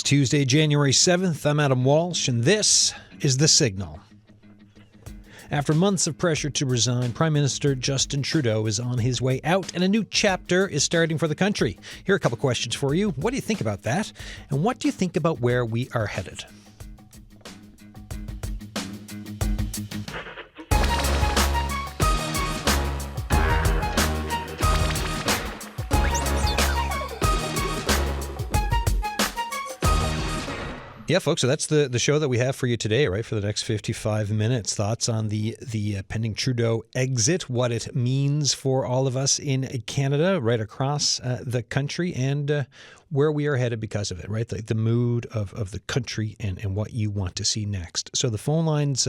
Tuesday, January 7th. I'm Adam Walsh, and this is The Signal. After months of pressure to resign, Prime Minister Justin Trudeau is on his way out, and a new chapter is starting for the country. Here are a couple questions for you. What do you think about that? And what do you think about where we are headed? Yeah, folks, so that's the show that we have for you today, right, for the next 55 minutes. Thoughts on the pending Trudeau exit, what it means for all of us in Canada, right across the country, and where we are headed because of it, right? The mood of the country and what you want to see next. So the phone lines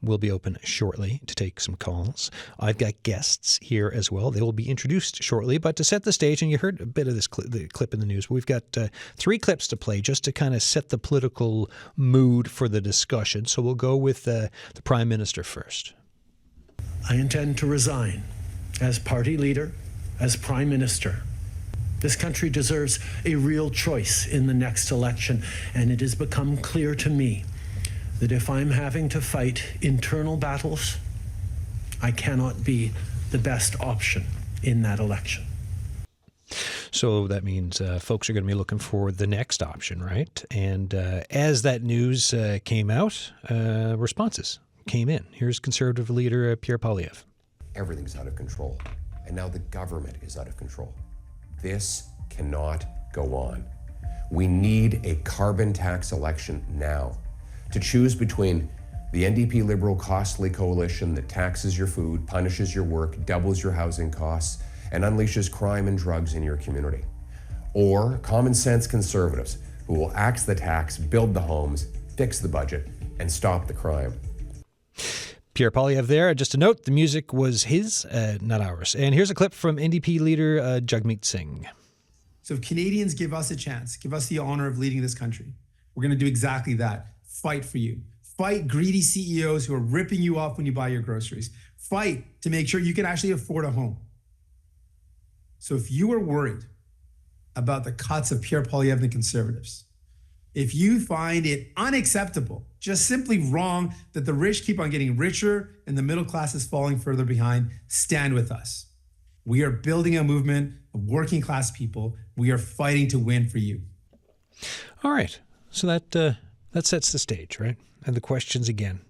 will be open shortly to take some calls. I've got guests here as well. They will be introduced shortly. But to set the stage, and you heard a bit of this the clip in the news, but we've got three clips to play just to kind of set the political mood for the discussion. So we'll go with the Prime Minister first. I intend to resign as party leader, as Prime Minister. This country deserves a real choice in the next election, and it has become clear to me that if I'm having to fight internal battles, I cannot be the best option in that election. So that means folks are going to be looking for the next option, right? And as that news came out, responses came in. Here's Conservative leader Pierre Poilievre. Everything's out of control, and now the government is out of control. This cannot go on. We need a carbon tax election now to choose between the NDP Liberal costly coalition that taxes your food, punishes your work, doubles your housing costs, and unleashes crime and drugs in your community, or common sense Conservatives who will axe the tax, build the homes, fix the budget, and stop the crime. Pierre Poilievre there. Just a note, the music was his, not ours. And here's a clip from NDP leader Jagmeet Singh. So if Canadians give us a chance, give us the honor of leading this country, we're going to do exactly that. Fight for you. Fight greedy CEOs who are ripping you off when you buy your groceries. Fight to make sure you can actually afford a home. So if you are worried about the cuts of Pierre Poilievre and the Conservatives, if you find it unacceptable, just simply wrong that the rich keep on getting richer and the middle class is falling further behind, stand with us. We are building a movement of working class people. We are fighting to win for you. All right. So that sets the stage, right? And the questions again.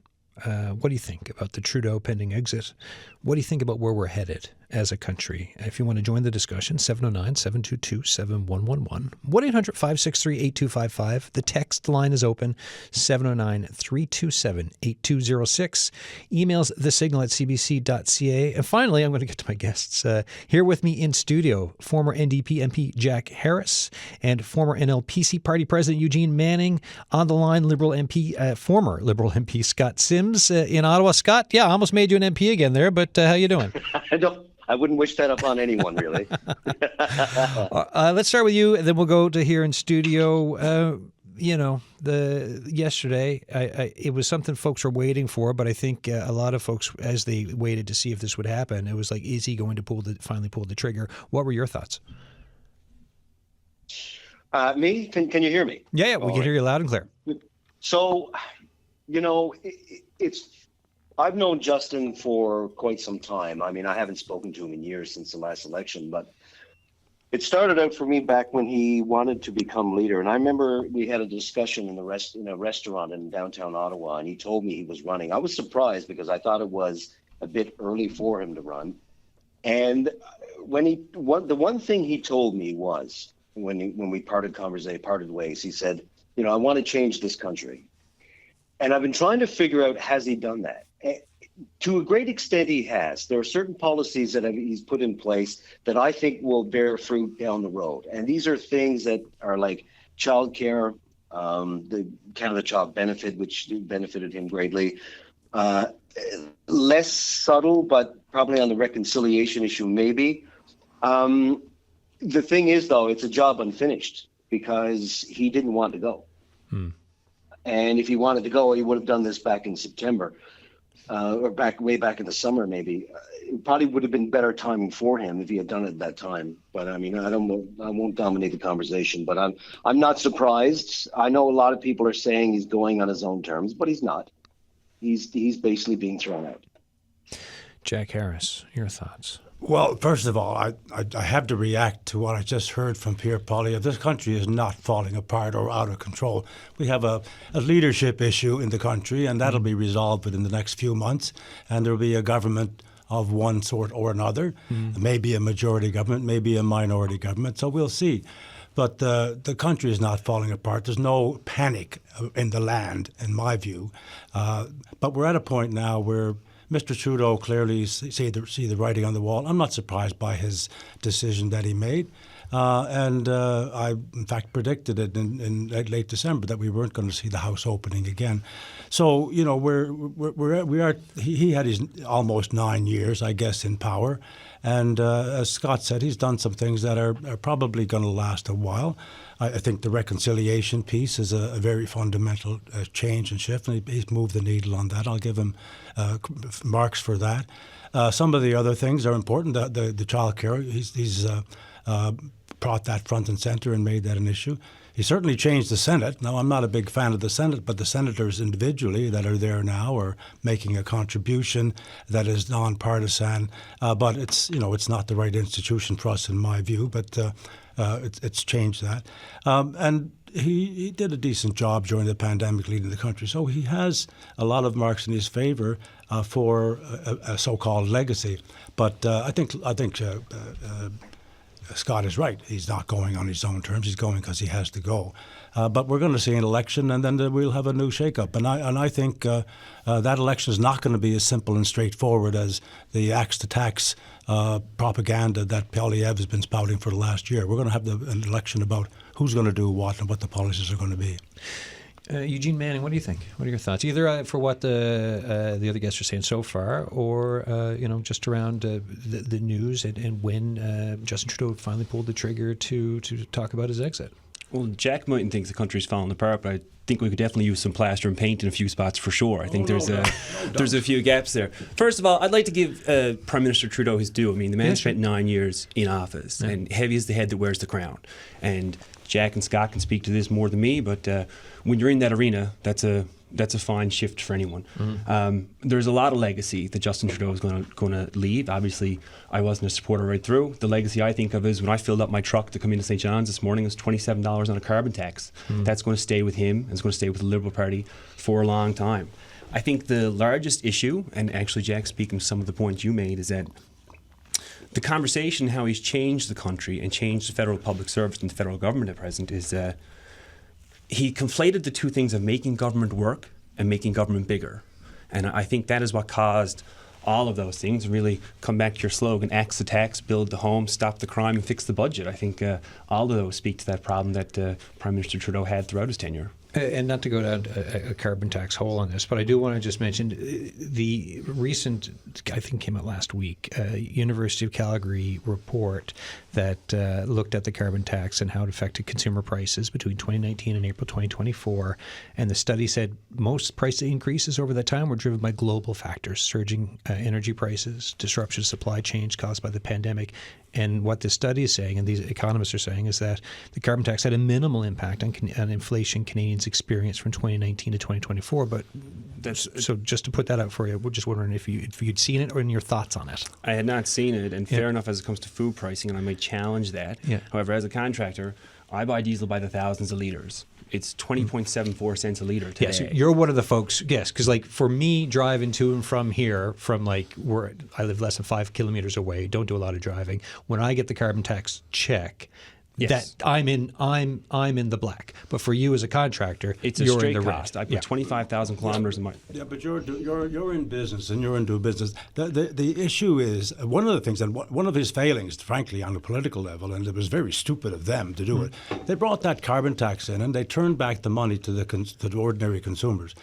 What do you think about the Trudeau pending exit? What do you think about where we're headed as a country? If you want to join the discussion, 709-722-7111, 1-800-563-8255. The text line is open, 709-327-8206. Emails thesignal@cbc.ca. And finally, I'm going to get to my guests. Here with me in studio, former NDP MP Jack Harris and former NLPC Party President Eugene Manning. On the line, Liberal MP, former Liberal MP Scott Sims in Ottawa. Scott, yeah, I almost made you an MP again there, but how you doing? I wouldn't wish that upon anyone, really. Let's start with you, and then we'll go to here in studio. Yesterday, it was something folks were waiting for, but I think a lot of folks, as they waited to see if this would happen, it was like, is he going to finally pull the trigger? What were your thoughts? Me? Can you hear me? Yeah, we can hear you loud and clear. So, I've known Justin for quite some time. I mean, I haven't spoken to him in years since the last election, but it started out for me back when he wanted to become leader. And I remember we had a discussion in a restaurant in downtown Ottawa, and he told me he was running. I was surprised because I thought it was a bit early for him to run. And the one thing he told me was when we parted ways, he said, I want to change this country. And I've been trying to figure out, has he done that? To a great extent, he has. There are certain policies that he's put in place that I think will bear fruit down the road. And these are things that are like childcare, the Canada Child Benefit, which benefited him greatly. Less subtle, but probably on the reconciliation issue, maybe. The thing is, though, it's a job unfinished because he didn't want to go. And if he wanted to go, he would have done this back in September. or way back in the summer, maybe. It probably would have been better timing for him if he had done it at that time. But I mean, I won't dominate the conversation. But I'm not surprised. I know a lot of people are saying he's going on his own terms, but he's not. He's basically being thrown out. Jack Harris, your thoughts? Well, first of all, I have to react to what I just heard from Pierre Poilievre. This country is not falling apart or out of control. We have a leadership issue in the country, and that'll be resolved within the next few months. And there'll be a government of one sort or another, maybe a majority government, maybe a minority government. So we'll see. But the country is not falling apart. There's no panic in the land, in my view. But we're at a point now where Mr. Trudeau clearly see the writing on the wall. I'm not surprised by his decision that he made. And I, in fact, predicted it in late December that we weren't going to see the House opening again. So, you know, he had his almost 9 years, I guess, in power. And as Scott said, he's done some things that are probably going to last a while. I think the reconciliation piece is a very fundamental change and shift, and he's moved the needle on that. I'll give him marks for that. Some of the other things are important. The child care, he's brought that front and center and made that an issue. He certainly changed the Senate. Now, I'm not a big fan of the Senate, but the senators individually that are there now are making a contribution that is nonpartisan. But it's not the right institution for us in my view. But it's changed that. And he did a decent job during the pandemic leading the country. So he has a lot of marks in his favor for a so-called legacy. But I think Scott is right. He's not going on his own terms. He's going because he has to go. But we're going to see an election, and then we'll have a new shakeup. And I think that election is not going to be as simple and straightforward as the axe to tax propaganda that Poilievre has been spouting for the last year. We're going to have an election about who's going to do what and what the policies are going to be. Eugene Manning, what do you think? What are your thoughts? Either for what the other guests are saying so far, or just around the news and when Justin Trudeau finally pulled the trigger to talk about his exit. Well, Jack mightn't think the country's falling apart, but I think we could definitely use some plaster and paint in a few spots for sure. I think there's a few gaps there. First of all, I'd like to give Prime Minister Trudeau his due. I mean, the man spent 9 years in office, and heavy is the head that wears the crown. And Jack and Scott can speak to this more than me, but when you're in that arena, that's a fine shift for anyone. There's a lot of legacy that Justin Trudeau is going to leave. Obviously, I wasn't a supporter right through. The legacy I think of is when I filled up my truck to come into St. John's this morning, it was $27 on a carbon tax. That's going to stay with him, and it's going to stay with the Liberal Party for a long time. I think the largest issue, and actually, Jack, speaking to some of the points you made, is that the conversation, how he's changed the country and changed the federal public service and the federal government at present is he conflated the two things of making government work and making government bigger. And I think that is what caused all of those things. Really come back to your slogan, axe the tax, build the home, stop the crime, and fix the budget. I think all of those speak to that problem that Prime Minister Trudeau had throughout his tenure. And not to go down a carbon tax hole on this, but I do want to just mention the recent, I think came out last week, University of Calgary report that looked at the carbon tax and how it affected consumer prices between 2019 and April 2024. And the study said most price increases over that time were driven by global factors, surging energy prices, disruption of supply chains caused by the pandemic. And what this study is saying, and these economists are saying, is that the carbon tax had a minimal impact on inflation Canadians experienced from 2019 to 2024. But so just to put that out for you, we're just wondering if you'd seen it or in your thoughts on it. I had not seen it, and fair enough as it comes to food pricing, and I may challenge that. Yeah. However, as a contractor, I buy diesel by the thousands of litres. It's 20.74 cents a litre today. Yes, you're one of the folks, yes, because like for me driving to and from here, from like where I live less than 5 kilometers away, don't do a lot of driving. When I get the carbon tax check, that I'm in the black. But for you as a contractor, it's a you're straight in the cost. red. I put 25,000 kilometers in my. Yeah, but you're in business and you're into business. The issue is one of the things, and one of his failings, frankly, on a political level, and it was very stupid of them to do it. They brought that carbon tax in and they turned back the money to the ordinary consumers.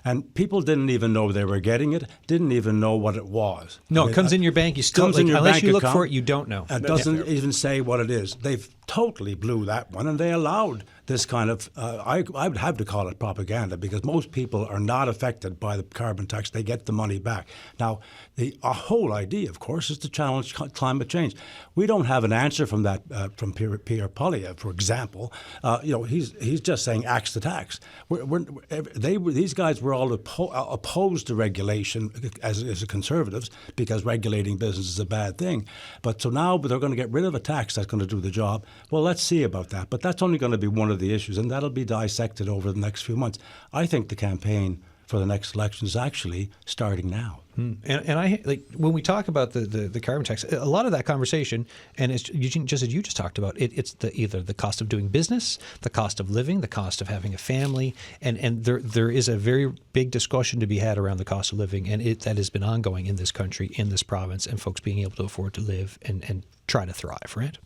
And people didn't even know they were getting it, didn't even know what it was. No, it comes in your bank. You still, unless you look for it, you don't know. It doesn't even say what it is. They've totally blew that one, and they allowed this kind of, I would have to call it propaganda, because most people are not affected by the carbon tax. They get the money back. Now, the whole idea, of course, is to challenge climate change. We don't have an answer from that from Pierre Poilievre, for example. He's just saying axe the tax. These guys were all opposed to regulation as conservatives, because regulating business is a bad thing. But so now they're going to get rid of a tax that's going to do the job. Well, let's see about that. But that's only going to be one of the issues, and that'll be dissected over the next few months. I think the campaign for the next election is actually starting now. And I like when we talk about the carbon tax, a lot of that conversation, and it's Eugene, just as you just talked about, it's either the cost of doing business, the cost of living, the cost of having a family, and there is a very big discussion to be had around the cost of living, and that has been ongoing in this country, in this province, and folks being able to afford to live and try to thrive, right?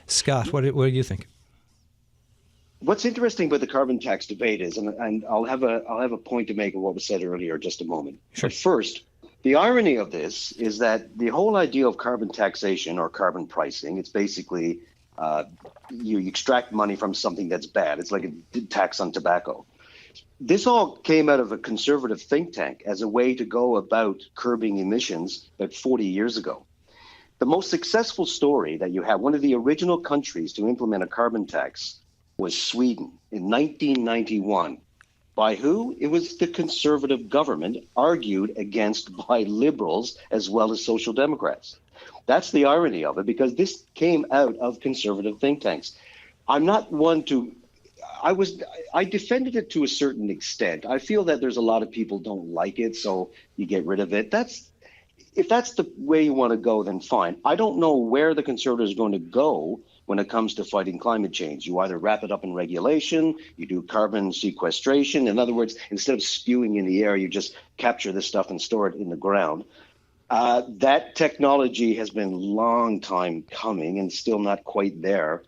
Scott, what do you think? What's interesting about the carbon tax debate is, and I'll have a point to make of what was said earlier, just a moment. Sure. But first, the irony of this is that the whole idea of carbon taxation or carbon pricing, it's basically you extract money from something that's bad. It's like a tax on tobacco. This all came out of a conservative think tank as a way to go about curbing emissions about 40 years ago. The most successful story that you have, one of the original countries to implement a carbon tax, was Sweden in 1991. By who? It was the conservative government, argued against by liberals as well as social democrats. That's the irony of it, because this came out of conservative think tanks. I'm not one to, I defended it to a certain extent. I feel that there's a lot of people don't like it, so you get rid of it. If that's the way you want to go, then fine. I don't know where the Conservatives are going to go when it comes to fighting climate change. You either wrap it up in regulation, you do carbon sequestration. In other words, instead of spewing in the air, you just capture this stuff and store it in the ground. That technology has been a long time coming and still not quite there.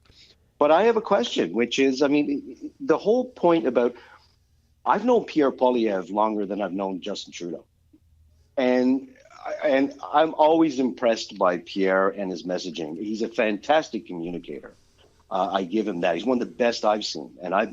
But I have a question, which is, the whole point about, I've known Pierre Poilievre longer than I've known Justin Trudeau. And I'm always impressed by Pierre and his messaging. He's a fantastic communicator. I give him that. He's one of the best I've seen. And I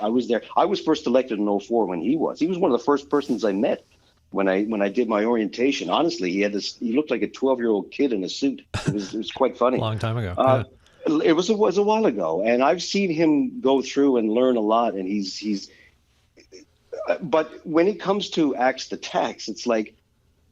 was there. I was first elected in 2004 when he was. He was one of the first persons I met when I did my orientation. Honestly, he looked like a 12-year-old kid in a suit. It was quite funny. A long time ago. It was a while ago, and I've seen him go through and learn a lot. And he's. But when it comes to axe the tax, it's like,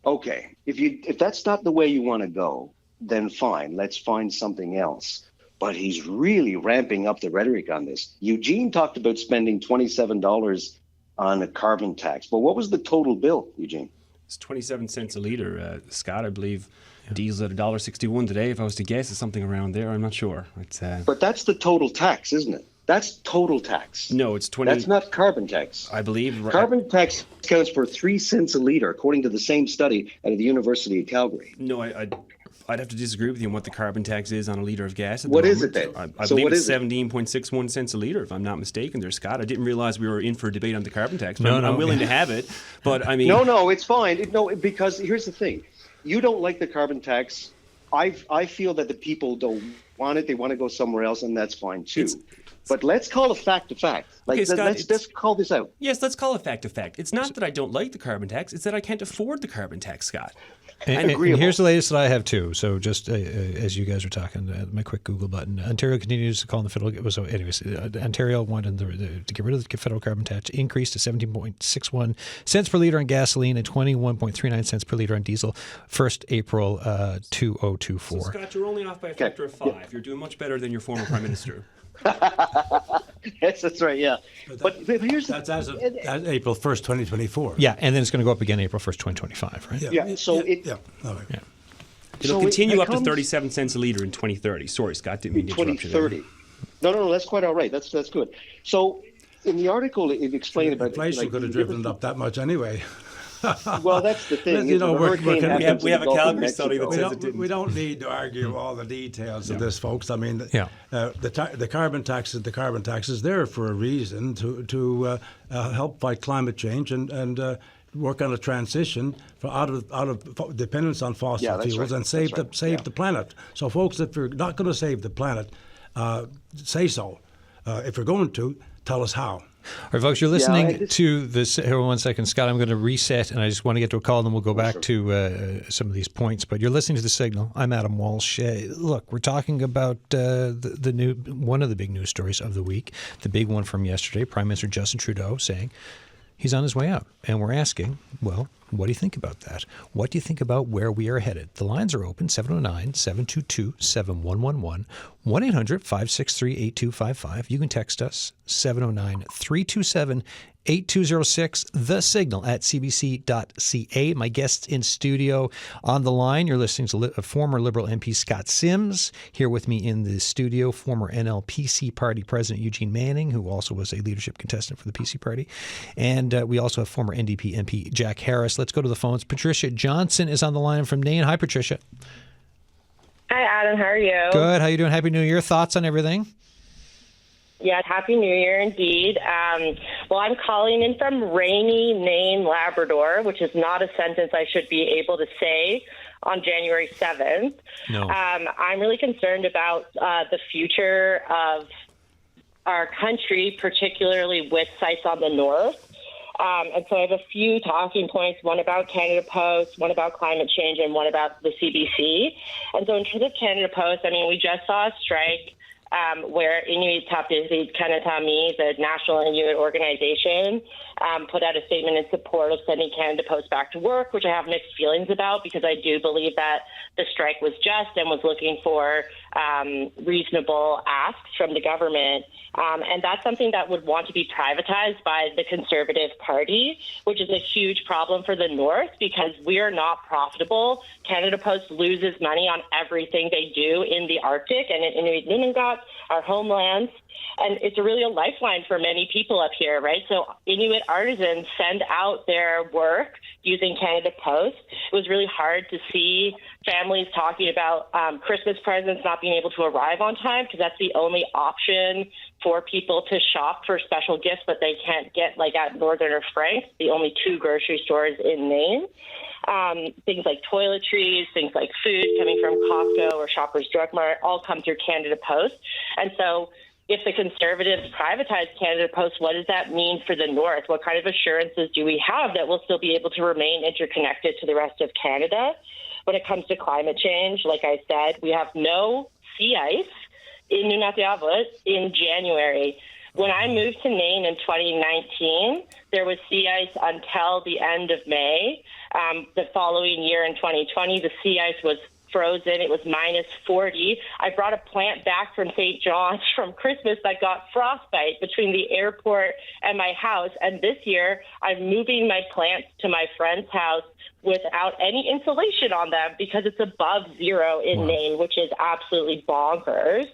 okay, if that's not the way you want to go, then fine, let's find something else. But he's really ramping up the rhetoric on this. Eugene talked about spending $27 on a carbon tax. But what was the total bill, Eugene? It's 27 cents a litre. Scott, I believe diesel at $1.61 today. If I was to guess, it's something around there. I'm not sure. But that's the total tax, isn't it? That's total tax. No, it's 20. That's not carbon tax. I believe. Carbon tax counts for 3 cents a litre, according to the same study out of the University of Calgary. No, I'd have to disagree with you on what the carbon tax is on a litre of gas. What is it then? I believe it's 17.61 cents a litre, if I'm not mistaken there, Scott. I didn't realize we were in for a debate on the carbon tax. But I'm willing to have it. But I mean. No, it's fine. No, because here's the thing. You don't like the carbon tax. I feel that the people don't want it. They want to go somewhere else, and that's fine too. But let's call a fact a fact. Okay, Scott, let's call this out. Yes, let's call a fact a fact. It's not that I don't like the carbon tax. It's that I can't afford the carbon tax, Scott. And here's the latest that I have too. So just as you guys are talking, my quick Google button. Ontario continues to call on the federal. So anyways, Ontario wanted to get rid of the federal carbon tax, increase to 17.61 cents per litre on gasoline and 21.39 cents per litre on diesel. 1st April 2024. So Scott, you're only off by a factor of 5. Yeah. You're doing much better than your former prime minister. Yes, that's right. Yeah, but here's that's as April 1st, 2024. Yeah, and then it's going to go up again April 1st, 2025, right? Yeah. So it'll continue up to 37 cents a litre in 2030. Sorry, Scott, didn't mean to interrupt you there. 2030. No, that's quite all right. That's good. So in the article, it explained about inflation could have driven it up that much anyway. Well, that's the thing. We have a Calgary study that says it didn't. We don't need to argue all the details of this, folks. I mean, the carbon tax is there for a reason to help fight climate change and work on a transition out of dependence on fossil fuels and save the planet. So, folks, if you're not going to save the planet, say so. If you're going to, tell us how. All right, folks, you're listening to this. Here, 1 second, Scott. I'm going to reset, and I just want to get to a call, and then we'll go back to some of these points. But you're listening to The Signal. I'm Adam Walsh. Look, we're talking about the new one of the big news stories of the week, the big one from yesterday, Prime Minister Justin Trudeau saying he's on his way out. And we're asking, well, what do you think about that? What do you think about where we are headed? The lines are open, 709-722-7111, 1-800-563-8255. You can text us, 709-327-8206, The Signal at cbc.ca. My guests in studio on the line. You're listening to former Liberal MP Scott Sims. Here with me in the studio, former NLPC Party President Eugene Manning, who also was a leadership contestant for the PC Party. And we also have former NDP MP Jack Harris. Let's go to the phones. Patricia Johnson is on the line from Nain. Hi, Patricia. Hi, Adam. How are you? Good. How you doing? Happy New Year. Thoughts on everything? Yes, Happy New Year indeed. Well, I'm calling in from rainy Nain, Labrador, which is not a sentence I should be able to say on January 7th. No. I'm really concerned about the future of our country, particularly with sites on the north. And so I have a few talking points, one about Canada Post, one about climate change, and one about the CBC. And so in terms of Canada Post, I mean, we just saw a strike where Inuit Tapisi Kanatami, the National Inuit Organization, put out a statement in support of sending Canada Post back to work, which I have mixed feelings about because I do believe that the strike was just and was looking for reasonable asks from the government. And that's something that would want to be privatized by the Conservative Party, which is a huge problem for the North because we are not profitable. Canada Post loses money on everything they do in the Arctic and in Inuit Nunangat, our homelands. And it's really a lifeline for many people up here, right? So Inuit artisans send out their work using Canada Post. It was really hard to see families talking about Christmas presents not being able to arrive on time because that's the only option for people to shop for special gifts that they can't get like at Northern or Frank's, the only two grocery stores in Maine. Things like toiletries, things like food coming from Costco or Shoppers Drug Mart all come through Canada Post. And so if the Conservatives privatize Canada Post, what does that mean for the North? What kind of assurances do we have that we'll still be able to remain interconnected to the rest of Canada? When it comes to climate change, like I said, we have no sea ice in Nunavut in January. When I moved to Maine in 2019, there was sea ice until the end of May. The following year in 2020, the sea ice was frozen. It was minus 40. I brought a plant back from St. John's from Christmas that got frostbite between the airport and my house. And this year, I'm moving my plants to my friend's house without any insulation on them because it's above zero in Maine, which is absolutely bonkers.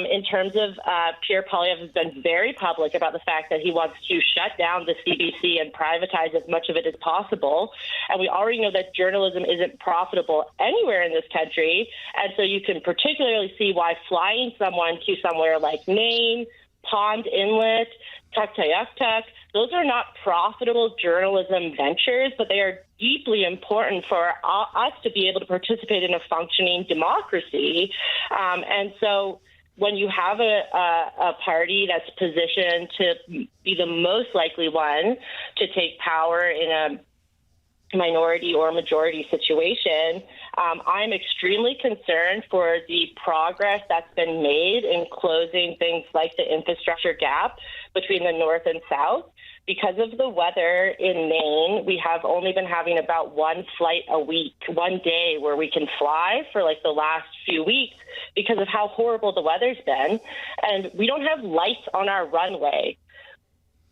In terms of Pierre Poilievre has been very public about the fact that he wants to shut down the CBC and privatize as much of it as possible. And we already know that journalism isn't profitable anywhere in this country. And so you can particularly see why flying someone to somewhere like Maine, Pond Inlet, Tuktoyaktuk, those are not profitable journalism ventures, but they are deeply important for us to be able to participate in a functioning democracy. And so when you have a party that's positioned to be the most likely one to take power in a minority or majority situation, I'm extremely concerned for the progress that's been made in closing things like the infrastructure gap between the North and South. Because of the weather in Maine, we have only been having about one flight a week, one day where we can fly for like the last few weeks because of how horrible the weather's been. And we don't have lights on our runway,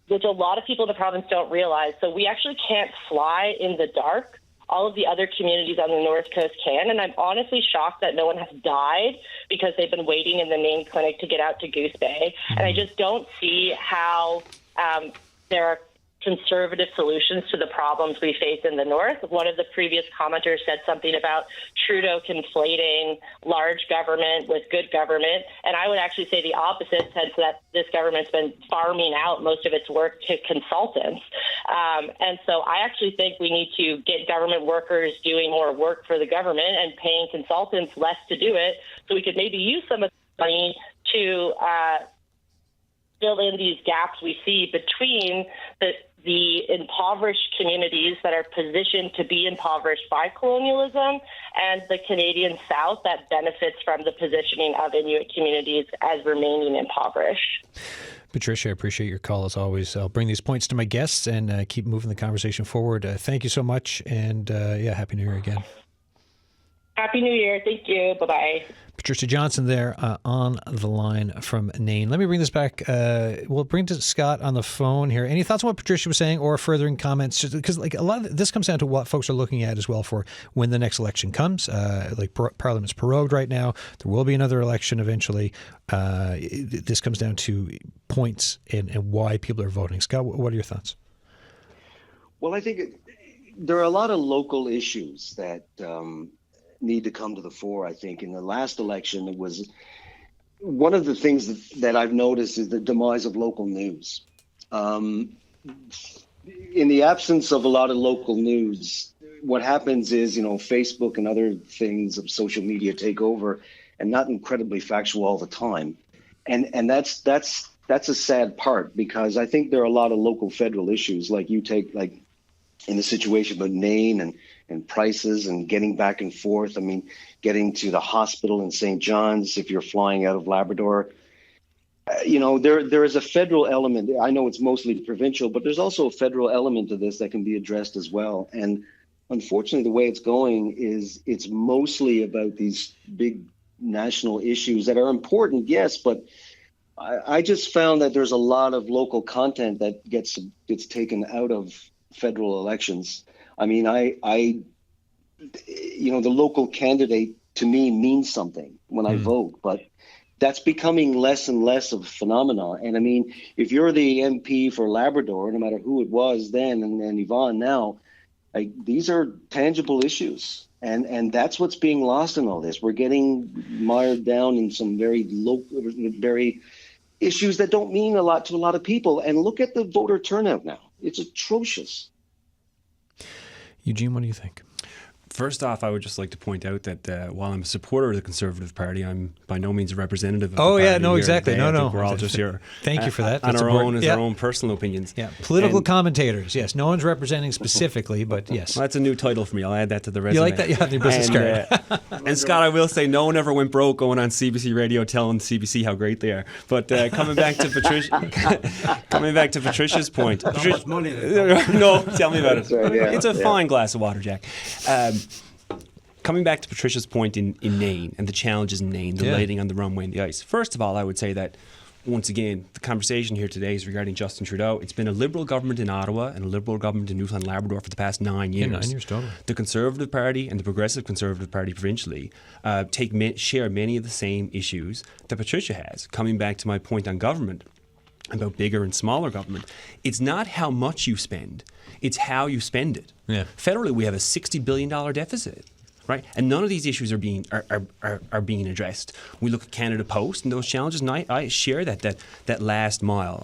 which a lot of people in the province don't realize. So we actually can't fly in the dark. All of the other communities on the North Coast can. And I'm honestly shocked that no one has died because they've been waiting in the Maine clinic to get out to Goose Bay. And I just don't see how there are conservative solutions to the problems we face in the North. One of the previous commenters said something about Trudeau conflating large government with good government. And I would actually say the opposite, since that this government's been farming out most of its work to consultants. And so I actually think we need to get government workers doing more work for the government and paying consultants less to do it, so we could maybe use some of the money to fill in these gaps we see between the impoverished communities that are positioned to be impoverished by colonialism and the Canadian South that benefits from the positioning of Inuit communities as remaining impoverished. Patricia, I appreciate your call as always. I'll bring these points to my guests and keep moving the conversation forward. Thank you so much, and Happy New Year again. Happy New Year. Thank you. Bye-bye. Patricia Johnson there on the line from Nain. Let me bring this back. We'll bring to Scott on the phone here. Any thoughts on what Patricia was saying or furthering comments? Because a lot of this comes down to what folks are looking at as well for when the next election comes. Parliament's prorogued right now. There will be another election eventually. This comes down to points and why people are voting. Scott, what are your thoughts? Well, I think there are a lot of local issues that need to come to the fore. I think in the last election, it was one of the things that I've noticed is the demise of local news. In the absence of a lot of local news, what happens is, Facebook and other things of social media take over and not incredibly factual all the time. And that's a sad part, because I think there are a lot of local federal issues like in the situation with Nain and prices and getting back and forth. I mean, getting to the hospital in St. John's if you're flying out of Labrador. There is a federal element. I know it's mostly provincial, but there's also a federal element to this that can be addressed as well. And unfortunately, the way it's going is it's mostly about these big national issues that are important, yes, but I just found that there's a lot of local content that gets taken out of federal elections. I mean, the local candidate to me means something when I vote, but that's becoming less and less of a phenomenon. And I mean, if you're the MP for Labrador, no matter who it was then and Yvonne now, these are tangible issues. And that's what's being lost in all this. We're getting mired down in some very local, very issues that don't mean a lot to a lot of people. And look at the voter turnout now. It's atrocious. Eugene, what do you think? First off, I would just like to point out that while I'm a supporter of the Conservative Party, I'm by no means a representative of the party. Exactly. I think we're all just here. Thank you for that. On our own, as our own personal opinions. Yeah, political commentators. Yes, no one's representing specifically, but yes. Well, that's a new title for me. I'll add that to the resume. You like that? Yeah, the business card. And Scott, I will say, no one ever went broke going on CBC Radio telling CBC how great they are. But coming back to Patricia's point. No, tell me about it. It's a fine glass of water, Jack. Coming back to Patricia's point in Nain and the challenges in Nain, the lighting on the runway and the ice. First of all, I would say that, once again, the conversation here today is regarding Justin Trudeau. It's been a Liberal government in Ottawa and a Liberal government in Newfoundland and Labrador for the past 9 years. 9 years total. The Conservative Party and the Progressive Conservative Party provincially share many of the same issues that Patricia has. Coming back to my point on government, about bigger and smaller government, it's not how much you spend, it's how you spend it. Yeah. Federally, we have a $60 billion deficit. Right, and none of these issues are being addressed. We look at Canada Post and those challenges, and I share that last mile.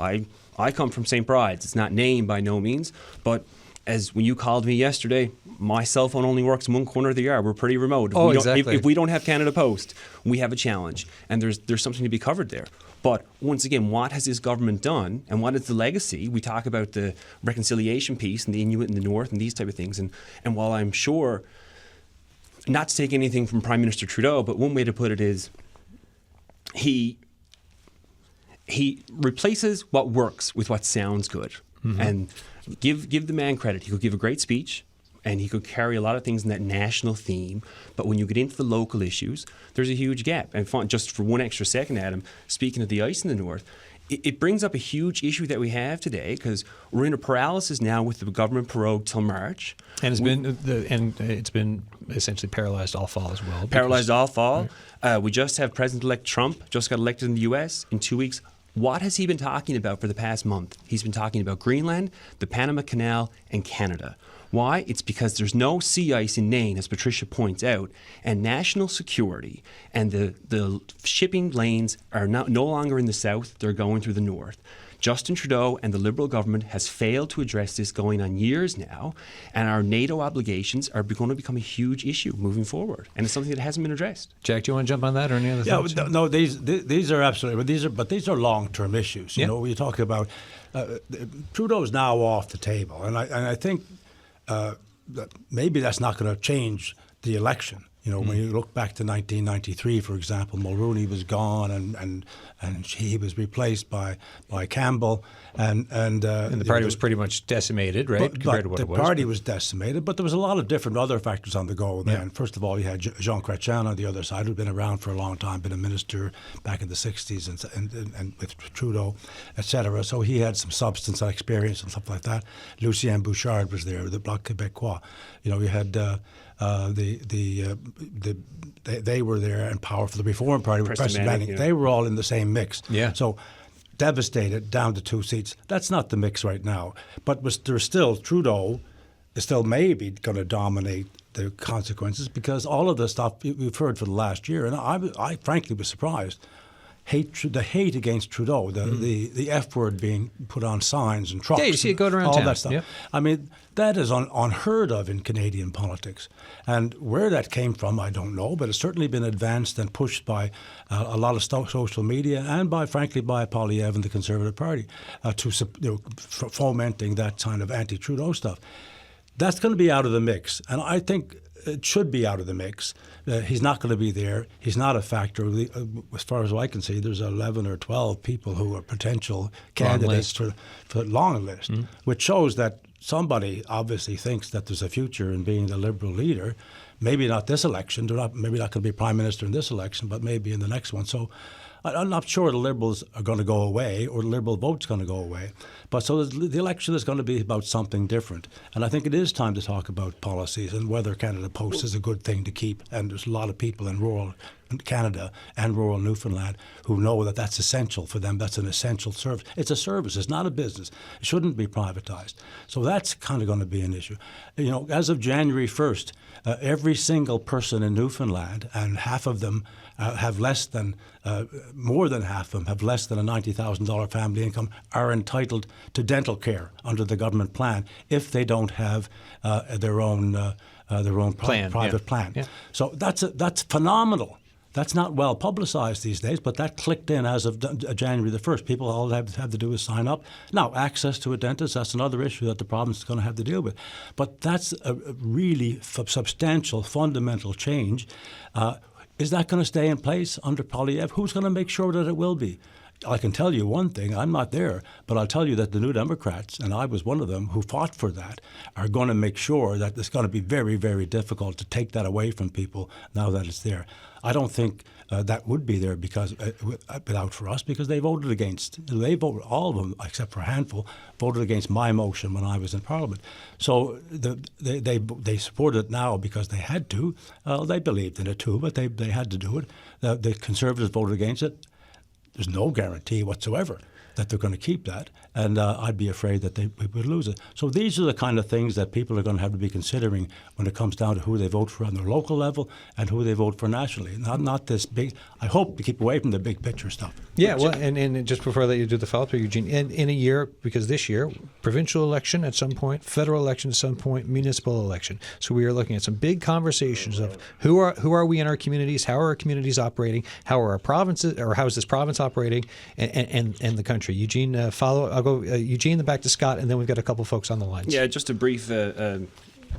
I come from St. Bride's. It's not named by no means, but as when you called me yesterday, my cell phone only works in one corner of the yard. We're pretty remote. If we don't have Canada Post, we have a challenge, and there's something to be covered there. But once again, what has this government done, and what is the legacy? We talk about the reconciliation piece and the Inuit in the North and these type of things, and while I'm sure. Not to take anything from Prime Minister Trudeau, but one way to put it is he replaces what works with what sounds good. Mm-hmm. And give the man credit. He could give a great speech and he could carry a lot of things in that national theme. But when you get into the local issues, there's a huge gap. And just for one extra second, Adam, speaking of the ice in the North, it brings up a huge issue that we have today because we're in a paralysis now with the government prorogued till March, and it's been essentially paralyzed all fall as well. Paralyzed all fall. Right. We just have President-elect Trump just got elected in the U.S. in 2 weeks. What has he been talking about for the past month? He's been talking about Greenland, the Panama Canal, and Canada. Why? It's because there's no sea ice in Nain, as Patricia points out, and national security and the shipping lanes are no longer in the south, they're going through the north. Justin Trudeau and the Liberal government has failed to address this going on years now, and our NATO obligations are going to become a huge issue moving forward, and it's something that hasn't been addressed. Jack, do you want to jump on that or any other thoughts? No, these are absolutely, but these are long-term issues. You know, we talk about Trudeau's now off the table, and I think that maybe that's not going to change the election. You know, when you look back to 1993, for example, Mulroney was gone, and he was replaced by Campbell, and the party was pretty much decimated, right? Compared to what the it was. party was decimated, but there was a lot of different other factors on the go then. Yeah. First of all, you had Jean Chrétien on the other side, who'd been around for a long time, been a minister back in the 60s and with Trudeau, etc. So he had some substance and experience and stuff like that. Lucien Bouchard was there, the Bloc Québécois. You know, you had they were there and powerful. The Reform Party with Preston Manning, they were all in the same mix. Yeah. So devastated, down to 2 seats. That's not the mix right now. But there's still Trudeau is still maybe going to dominate the consequences because all of the stuff we've heard for the last year, and I frankly was surprised. The hate against Trudeau, the F word being put on signs and trucks. Yeah, you see it going around all town. that stuff. Yep. I mean, that is unheard of in Canadian politics. And where that came from, I don't know, but it's certainly been advanced and pushed by a lot of social media and frankly, by Poilievre and the Conservative Party fomenting that kind of anti-Trudeau stuff. That's going to be out of the mix. And I think it should be out of the mix. He's not going to be there. He's not a factor. As far as I can see, there's 11 or 12 people who are potential candidates for the long list, which shows that somebody obviously thinks that there's a future in being the Liberal leader. Maybe not this election. Maybe not going to be Prime Minister in this election, but maybe in the next one. So I'm not sure the Liberals are going to go away or the Liberal vote's going to go away. But so the election is going to be about something different. And I think it is time to talk about policies and whether Canada Post is a good thing to keep. And there's a lot of people in rural Canada and rural Newfoundland who know that that's essential for them. That's an essential service. It's a service. It's not a business. It shouldn't be privatized. So that's kind of going to be an issue. You know, as of January 1st, every single person in Newfoundland, and half of them have less than, more than half of them have less than a $90,000 family income, are entitled to dental care under the government plan if they don't have their own private plan. Yeah. So that's phenomenal. That's not well publicized these days, but that clicked in as of January the 1st. People all they have to do is sign up. Now, access to a dentist, that's another issue that the province is going to have to deal with. But that's a really substantial, fundamental change. Is that going to stay in place under Poilievre? Who's going to make sure that it will be? I can tell you one thing, I'm not there, but I'll tell you that the New Democrats, and I was one of them who fought for that, are going to make sure that it's going to be very, very difficult to take that away from people now that it's there. I don't think that would be there because without for us because they voted against. They voted, all of them except for a handful, voted against my motion when I was in Parliament. So they support it now because they had to. They believed in it too, but they had to do it. The Conservatives voted against it. There's no guarantee whatsoever that they're going to keep that, and I'd be afraid that they would lose it. So these are the kind of things that people are going to have to be considering when it comes down to who they vote for on their local level and who they vote for nationally. Not this big. I hope to keep away from the big picture stuff. Yeah, well, and just before I let you do the follow-up, Eugene, in a year, because this year, provincial election at some point, federal election at some point, municipal election. So we are looking at some big conversations of who are we in our communities, how are our communities operating, how are our provinces, or how is this province operating, and the country. Eugene, I'll go Eugene, then back to Scott, and then we've got a couple folks on the lines. Yeah, just a brief,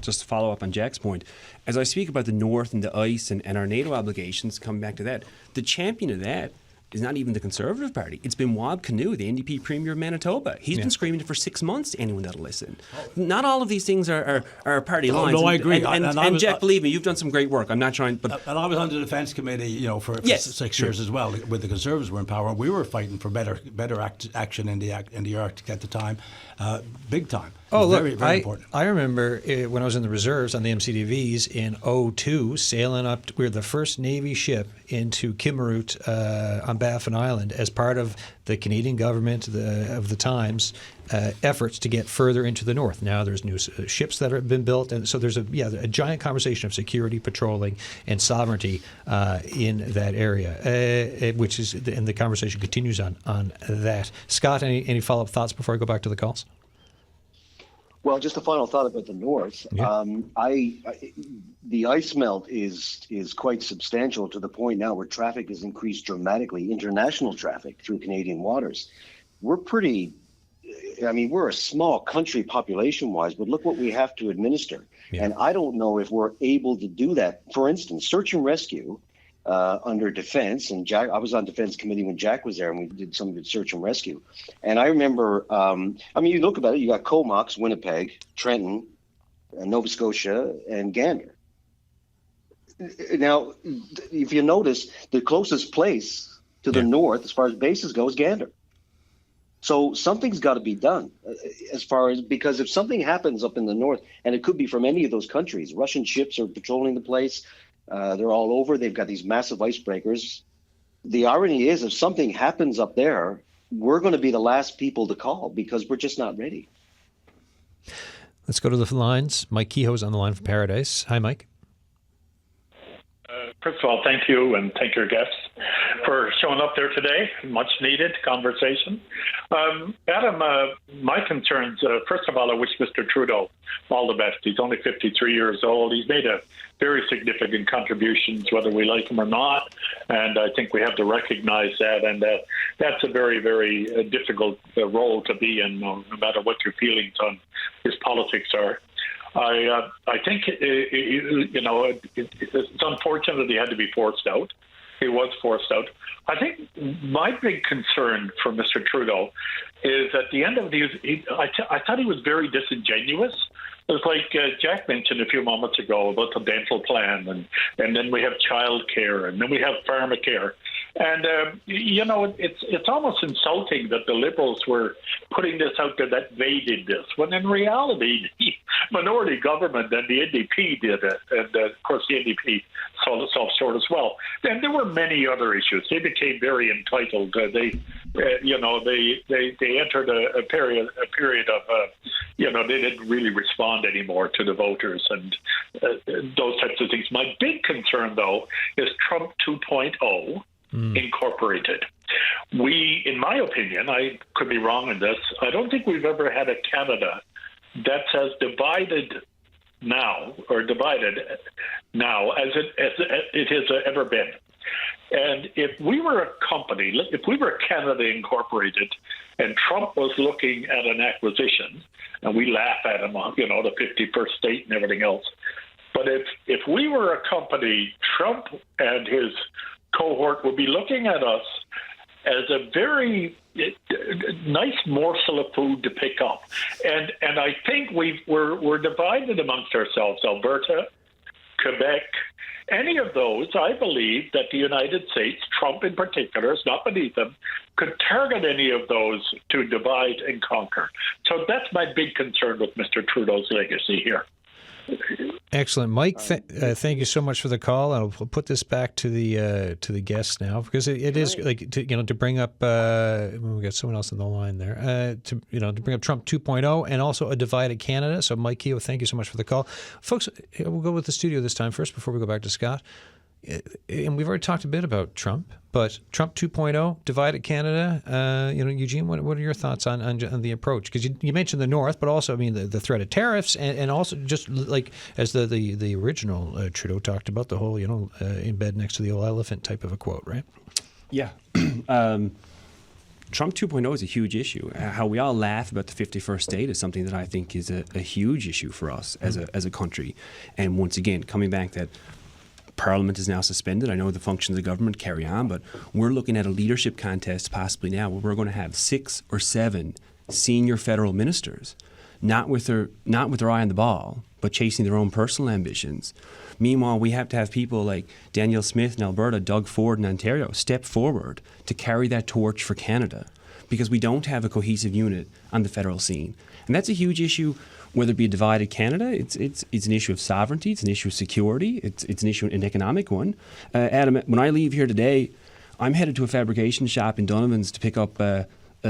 just to follow up on Jack's point. As I speak about the North and the ice and our NATO obligations, coming back to that, the champion of that is not even the Conservative Party. It's been Wab Kinew, the NDP Premier of Manitoba. He's been screaming it for 6 months to anyone that'll listen. Not all of these things are party lines. No, I agree. And Jack, believe me, you've done some great work. I'm not trying, but and I was on the Defence Committee, for 6 years as well. With the Conservatives were in power, we were fighting for better action in the Arctic at the time, big time. Oh, look, very, very important. I remember when I was in the reserves on the MCDVs in '02, sailing up. We were the first Navy ship into Kimmeroot on Baffin Island as part of the Canadian government of the times efforts to get further into the north. Now there's new ships that have been built, and so there's a giant conversation of security, patrolling, and sovereignty in that area, which is, and the conversation continues on that. Scott, any follow-up thoughts before I go back to the calls? Well, just a final thought about the north. Yeah. The ice melt is quite substantial to the point now where traffic has increased dramatically, international traffic through Canadian waters. We're a small country population-wise, but look what we have to administer. Yeah. And I don't know if we're able to do that. For instance, search and rescue under defense, and I was on defense committee when Jack was there, and we did some good search and rescue. And I remember, you look about it, you got Comox, Winnipeg, Trenton, Nova Scotia, and Gander. Now, if you notice, the closest place to the north, as far as bases go, is Gander. So something's got to be done because if something happens up in the north, and it could be from any of those countries, Russian ships are patrolling the place. They're all over. They've got these massive icebreakers. The irony is, if something happens up there, we're going to be the last people to call because we're just not ready. Let's go to the lines. Mike Kehoe's on the line from Paradise. Hi, Mike. First of all, thank you and thank your guests for showing up there today. Much needed conversation. Adam, my concerns, first of all, I wish Mr. Trudeau all the best. He's only 53 years old. He's made a very significant contributions, whether we like him or not, and I think we have to recognize that. And that's a very, very difficult role to be in, no matter what your feelings on his politics are. I think, it's unfortunate that he had to be forced out. He was forced out. I think my big concern for Mr. Trudeau is at the end of I thought he was very disingenuous. It was like Jack mentioned a few moments ago about the dental plan, and then we have child care, and then we have pharmacare. And, it's almost insulting that the Liberals were putting this out there that they did this, when in reality, the minority government and the NDP did it. And, of course, the NDP sold itself short as well. And there were many other issues. They became very entitled. They entered a period of, they didn't really respond anymore to the voters and those types of things. My big concern, though, is Trump 2.0. Incorporated. We, in my opinion, I could be wrong in this, I don't think we've ever had a Canada that's as divided now as it has ever been. And if we were a company, if we were Canada Incorporated, and Trump was looking at an acquisition, and we laugh at him on, the 51st state and everything else, but if we were a company, Trump and his cohort will be looking at us as a very nice morsel of food to pick up, and I think we're divided amongst ourselves. Alberta, Quebec, any of those, I believe that the United States, Trump in particular, is not beneath them, could target any of those to divide and conquer. So that's my big concern with Mr. Trudeau's legacy here. Excellent, Mike. Thank you so much for the call. I'll put this back to the guests now because it is like to bring up. We got someone else on the line there. To bring up Trump 2.0 and also a divided Canada. So, Mike Kehoe, thank you so much for the call, folks. We'll go with the studio this time first before we go back to Scott. And we've already talked a bit about Trump, but Trump 2.0, divided Canada. Eugene, what are your thoughts on the approach? Because you mentioned the North, but also, the threat of tariffs, and also just like as the original Trudeau talked about, the whole, in bed next to the old elephant type of a quote, right? Yeah. Trump 2.0 is a huge issue. How we all laugh about the 51st state is something that I think is a huge issue for us as a country. And once again, coming back that Parliament is now suspended. I know the functions of government carry on, but we're looking at a leadership contest possibly now where we're going to have 6 or 7 senior federal ministers, not with their eye on the ball, but chasing their own personal ambitions. Meanwhile, we have to have people like Danielle Smith in Alberta, Doug Ford in Ontario step forward to carry that torch for Canada. because we don't have a cohesive unit on the federal scene. And that's a huge issue, whether it be a divided Canada. It's an issue of sovereignty. It's an issue of security. It's an issue, an economic one. Adam, when I leave here today, I'm headed to a fabrication shop in Donovan's to pick up a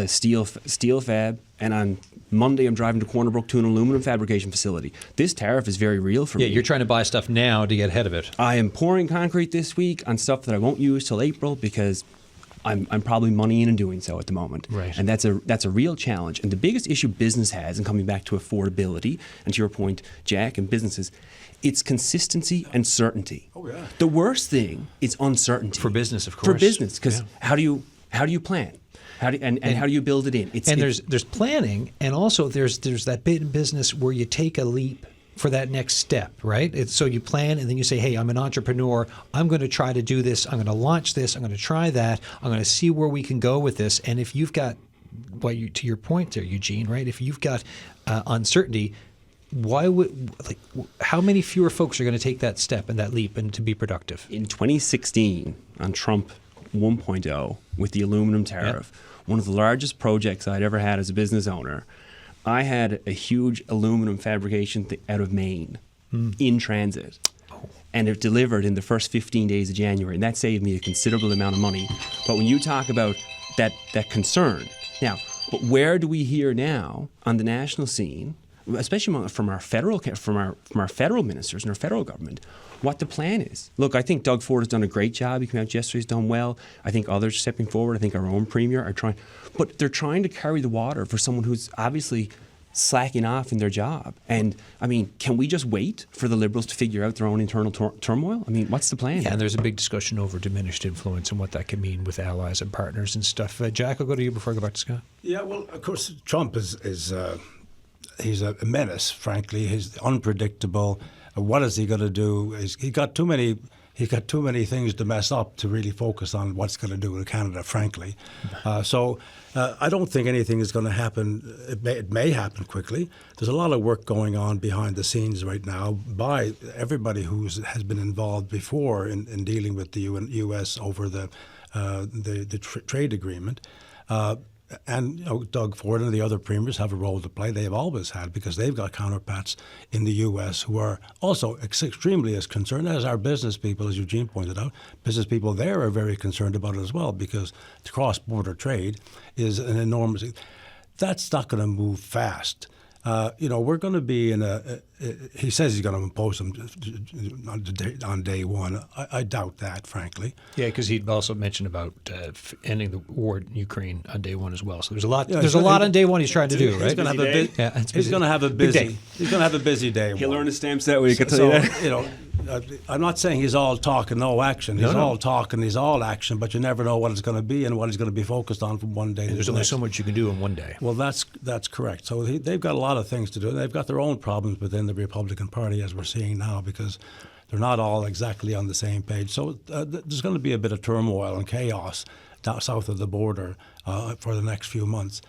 steel fab, and on Monday I'm driving to Corner Brook to an aluminum fabrication facility. This tariff is very real for me. Yeah, you're trying to buy stuff now to get ahead of it. I am pouring concrete this week on stuff that I won't use till April because I'm probably money in and doing so at the moment. Right. And that's a real challenge. And the biggest issue business has, and coming back to affordability, and to your point, Jack, and businesses, it's consistency and certainty. Oh, yeah. The worst thing is uncertainty. For business, of course. For business, because Yeah. how do you plan? How do you build it in? There's planning, and also there's that bit in business where you take a leap for that next step, right? So you plan, and then you say, hey, I'm an entrepreneur. I'm going to try to do this. I'm going to launch this. I'm going to try that. I'm going to see where we can go with this. And if you've got, to your point there, Eugene, right? If you've got uncertainty, how many fewer folks are going to take that step and that leap and to be productive? In 2016, on Trump 1.0, with the aluminum tariff, one of the largest projects I'd ever had as a business owner, I had a huge aluminum fabrication out of Maine in transit. And it delivered in the first 15 days of January. And that saved me a considerable amount of money. But when you talk about that concern, now, but where do we hear now on the national scene, especially from our federal ministers and our federal government, what the plan is? Look, I think Doug Ford has done a great job. He came out yesterday, he's done well. I think others are stepping forward. I think our own premier are trying. But they're trying to carry the water for someone who's obviously slacking off in their job. And, I mean, can we just wait for the Liberals to figure out their own internal turmoil? I mean, what's the plan? Yeah, and there's a big discussion over diminished influence and what that can mean with allies and partners and stuff. Jack, I'll go to you before I go back to Scott. Yeah, well, of course, Trump is he's a menace, frankly. He's unpredictable. What is he going to do? He's got too many things to mess up to really focus on what's going to do with Canada, frankly. So I don't think anything is going to happen. It may happen quickly. There's a lot of work going on behind the scenes right now by everybody who has been involved before in dealing with the U.S. over the trade agreement. And Doug Ford and the other premiers have a role to play. They have always had, because they've got counterparts in the U.S. who are also extremely as concerned as our business people, as Eugene pointed out. Business people there are very concerned about it as well, because the cross-border trade is an enormous. That's not going to move fast. We're going to be in a. He says he's going to impose them on day one. I doubt that, frankly. Yeah, because he'd also mentioned about ending the war in Ukraine on day one as well. So there's a lot. Yeah, there's a lot on day one he's trying to do, right? He's going to have a busy. He's going to have a busy day. He'll earn his stamps that way. I can tell you that. I'm not saying he's all talk and no action. He's all talk and he's all action, but you never know what it's going to be and what he's going to be focused on from one day to the next. There's only so much you can do in one day. Well, that's correct. So they've got a lot of things to do. They've got their own problems within the Republican Party, as we're seeing now, because they're not all exactly on the same page. So there's going to be a bit of turmoil and chaos down south of the border for the next few months.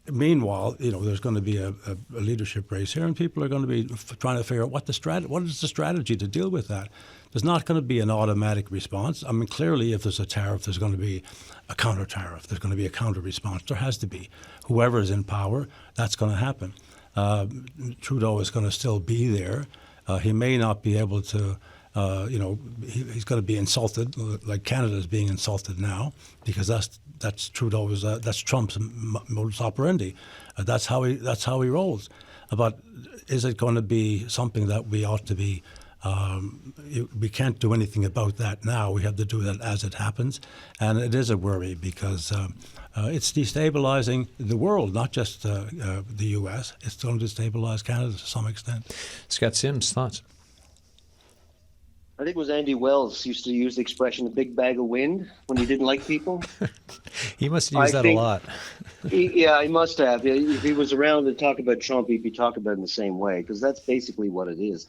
Meanwhile, there's going to be a leadership race here, and people are going to be trying to figure out what is the strategy to deal with that. There's not going to be an automatic response. I mean, clearly, if there's a tariff, there's going to be a counter-tariff. There's going to be a counter-response. There has to be. Whoever is in power, that's going to happen. Trudeau is going to still be there. He may not be able to. He's going to be insulted, like Canada is being insulted now, because that's Trudeau's, that's Trump's modus operandi. That's how he rolls. But is it going to be something that we ought to be? We can't do anything about that now. We have to do that as it happens, and it is a worry because it's destabilizing the world, not just the U.S. It's going to destabilize Canada to some extent. Scott Sims, thoughts? I think it was Andy Wells used to use the expression "a big bag of wind" when he didn't like people. He must have used that a lot. He must have. If he was around to talk about Trump, he'd be talking about it in the same way, because that's basically what it is.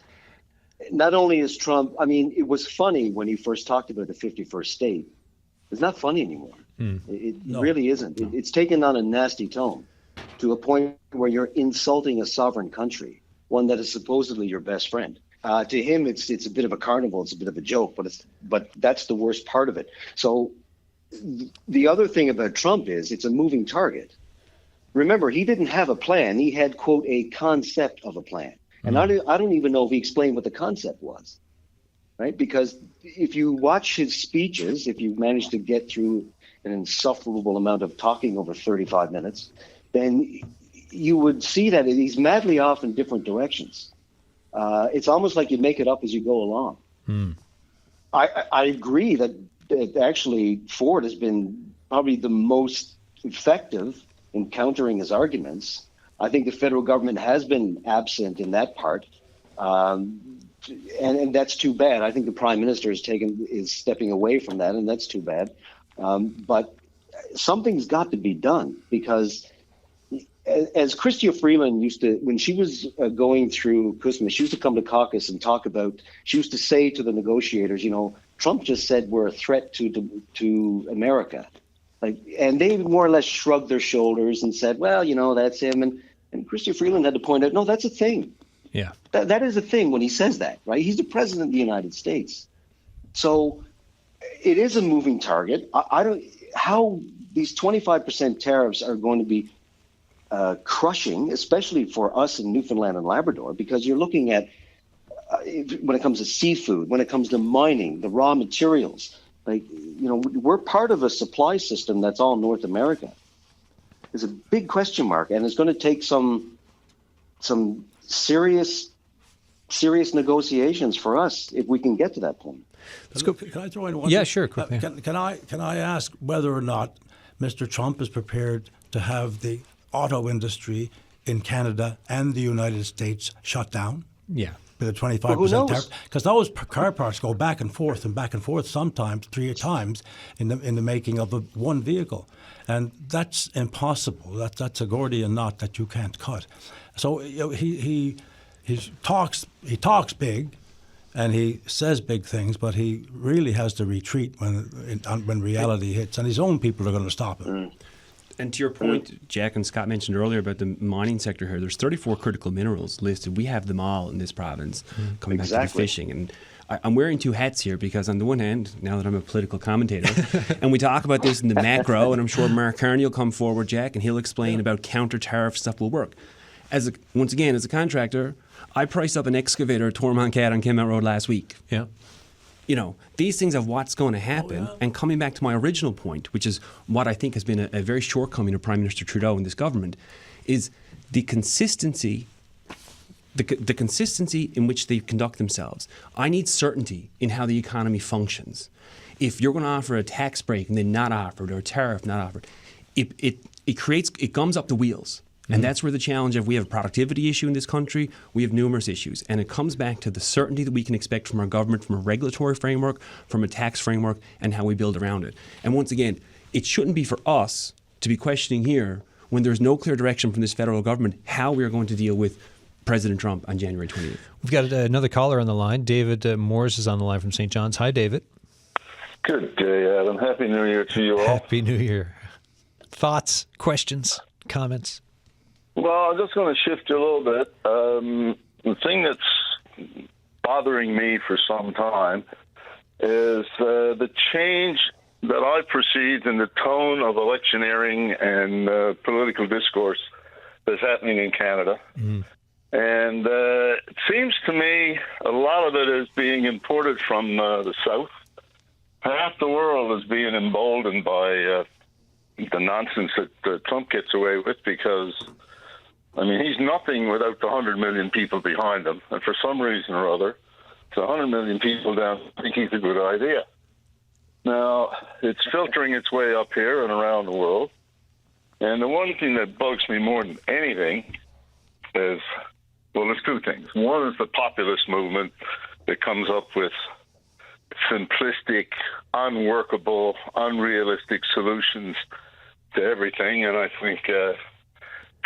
Not only is Trump, I mean, it was funny when he first talked about the 51st state. It's not funny anymore. It really isn't. No. It's taken on a nasty tone to a point where you're insulting a sovereign country, one that is supposedly your best friend. To him, it's a bit of a carnival. It's a bit of a joke, but that's the worst part of it. So the other thing about Trump is it's a moving target. Remember, he didn't have a plan. He had, quote, a concept of a plan. And I don't even know if he explained what the concept was, right? Because if you watch his speeches, if you manage to get through an insufferable amount of talking over 35 minutes, then you would see that he's madly off in different directions. It's almost like you make it up as you go along. I agree that actually Ford has been probably the most effective in countering his arguments. I think the federal government has been absent in that part, and that's too bad. I think the Prime Minister is stepping away from that, and that's too bad. But something's got to be done, because as Chrystia Freeland used to, when she was going through Christmas, she used to come to caucus and talk about, she used to say to the negotiators, Trump just said we're a threat to America. And they more or less shrugged their shoulders and said, well, that's him. And Chrystia Freeland had to point out, no, that's a thing. Yeah. That is a thing when he says that, right? He's the president of the United States. So it is a moving target. I don't, how these 25% tariffs are going to be crushing, especially for us in Newfoundland and Labrador, because you're looking at, when it comes to seafood, when it comes to mining, the raw materials, we're part of a supply system that's all North America. It's a big question mark, and it's going to take some serious negotiations for us if we can get to that point. Let's go. Can I throw in one? Yeah, sure. Quickly. Can I ask whether or not Mr. Trump is prepared to have the auto industry in Canada and the United States shut down? Yeah. With a 25% tariff, because those car parts go back and forth, sometimes 3 times in the making of one vehicle, and that's impossible. That's a Gordian knot that you can't cut. So he talks big, and he says big things, but he really has to retreat when reality hits, and his own people are going to stop him. And to your point, Jack and Scott mentioned earlier about the mining sector here, there's 34 critical minerals listed. We have them all in this province, coming back to the fishing. And I'm wearing two hats here because on the one hand, now that I'm a political commentator, and we talk about this in the macro, and I'm sure Mark Carney will come forward, Jack, and he'll explain about counter-tariff stuff will work. Once again, as a contractor, I priced up an excavator at Tormont Cat on Kenmount Road last week. Yeah. These things of what's going to happen, and coming back to my original point, which is what I think has been a very shortcoming of Prime Minister Trudeau and this government, is the consistency, the consistency in which they conduct themselves. I need certainty in how the economy functions. If you're going to offer a tax break and then not offered, or a tariff not offered, it gums up the wheels. And that's where the challenge of, we have a productivity issue in this country, we have numerous issues. And it comes back to the certainty that we can expect from our government, from a regulatory framework, from a tax framework, and how we build around it. And once again, it shouldn't be for us to be questioning here, when there's no clear direction from this federal government, how we are going to deal with President Trump on January 28th. We've got another caller on the line. David Moores is on the line from St. John's. Hi, David. Good day, Adam. Happy New Year to you all. Happy New Year. Thoughts, questions, comments? Well, I'm just going to shift you a little bit. The thing that's bothering me for some time is the change that I perceived in the tone of electioneering and political discourse that's happening in Canada. And it seems to me a lot of it is being imported from the South. Half the world is being emboldened by the nonsense that Trump gets away with, because he's nothing without the 100 million people behind him. And for some reason or other, the 100 million people down think he's a good idea. Now, it's filtering its way up here and around the world. And the one thing that bugs me more than anything is, there's two things. One is the populist movement that comes up with simplistic, unworkable, unrealistic solutions to everything. And I think